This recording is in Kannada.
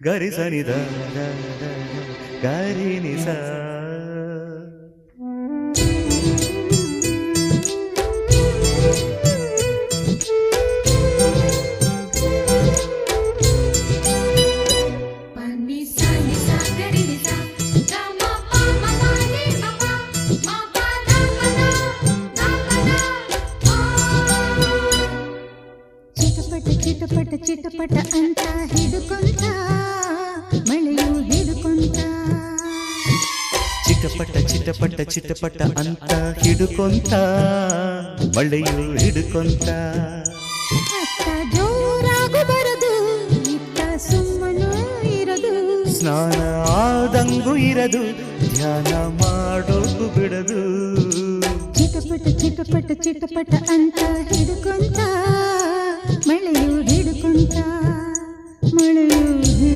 ಗರಿ ಸನಿದ ಗರಿ ನಿಸ. ಚಿಟಪಟ ಚಿಟಪಟ ಅಂತ ಹಿಡುಕೊಂತ ಮಳೆಯು ಹಿಡುಕೊಂತ. ಚಿಟಪಟ ಚಿಟಪಟ ಚಿಟಪಟ ಅಂತ ಹಿಡುಕೊಂತ ಮಳೆಯು ಹಿಡುಕೊಂತ. ಅತ್ತ ಜೋರಾಗು ಬರದು ಇತ್ತ ಸುಮ್ಮನು ಇರದು. ಸ್ನಾನ ಆದಂಗೂ ಇರದು ಧ್ಯಾನ ಮಾಡೋಕು ಬಿಡದು. ಚಿಟಪಟ ಚಿಟಪಟ ಚಿಟಪಟ ಅಂತ ಹಿಡುಕೊಂತ ಮಳೆಯು ಹಿಡುಕೊಂತ ಮಳೆಯು